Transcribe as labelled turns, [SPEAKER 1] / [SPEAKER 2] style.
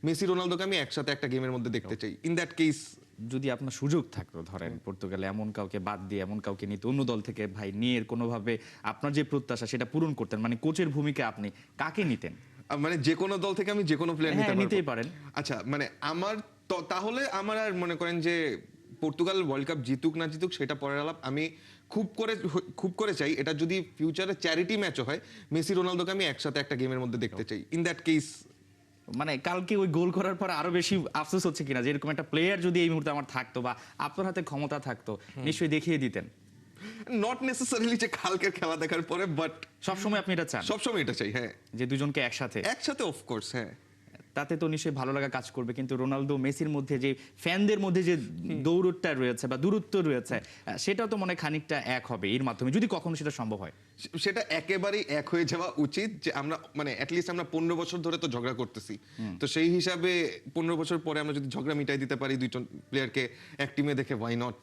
[SPEAKER 1] Messi রোনালদোকে আমি একসাথে একটা গেমের মধ্যে দেখতে চাই। ইন দ্যাট কেস
[SPEAKER 2] যদি আপনার সুযোগ থাকতো, ধরেন পর্তুগালে এমন কাউকে বাদ দিয়ে এমন কাউকে নিতে, অন্য দল থেকে ভাই নিয়ে কোনোভাবে আপনার যে প্রত্যাশা সেটা পূরণ করতেন, মানে কোচের ভূমিকা আপনি কাকে নিতেন?
[SPEAKER 1] মানে যে কোনো দল থেকে আমি যে কোনো প্লেয়ার
[SPEAKER 2] হ্যাঁ,
[SPEAKER 1] নিতে পারবো?
[SPEAKER 2] নিতেই পারেন।
[SPEAKER 1] আচ্ছা, মানে আমার তাহলে আমার আর মনে করেন যে পর্তুগাল ওয়ার্ল্ড কাপ জিতুক না জিতুক সেটা পরের আলাপ। আমি খুব করে চাই এটা যদি ফিউচারে চ্যারিটি ম্যাচও হয়, মেসি রোনালদোকে আমি একসাথে একটা গেমের মধ্যে দেখতে চাই। ইন দ্যাট কেস
[SPEAKER 2] মানে কালকে ওই গোল করার পর আরো বেশি আফসোস হচ্ছে কিনা যে এরকম একটা প্লেয়ার যদি এই মুহূর্তে আমার থাকতো বা আপনার হাতে ক্ষমতা থাকতো, নিশ্চয়ই দেখিয়ে দিতেন।
[SPEAKER 1] নট নেসেসারিলি যে কালকের খেলা দেখার পরে, বাট
[SPEAKER 2] সবসময় আপনি এটা চান
[SPEAKER 1] সবসময় এটা চাই। হ্যাঁ,
[SPEAKER 2] যে দুজনকে একসাথে,
[SPEAKER 1] একসাথে অফকোর্স। হ্যাঁ,
[SPEAKER 2] তাতে তো নিশ্চয়ই ভালো লাগা কাজ করবে। কিন্তু রোনালদো মেসির মধ্যে যে ফ্যানদের মধ্যে যে দৌড়টা রয়েছে বা দূরত্ব রয়েছে, সেটাও তো মনে হয় খানিকটা এক হবে এর মাধ্যমে, যদি কখনো সেটা সম্ভব হয়।
[SPEAKER 1] সেটা একেবারেই এক হয়ে যাওয়া উচিত। যে আমরা মানে অ্যাটলিস্ট আমরা 15 বছর ধরে তো ঝগড়া করতেছি, তো সেই হিসাবে 15 বছর পরে আমরা যদি ঝগড়া মিটাই দিতে পারি দুইজন প্লেয়ারকে এক টিমে দেখে, ওয়াই নট।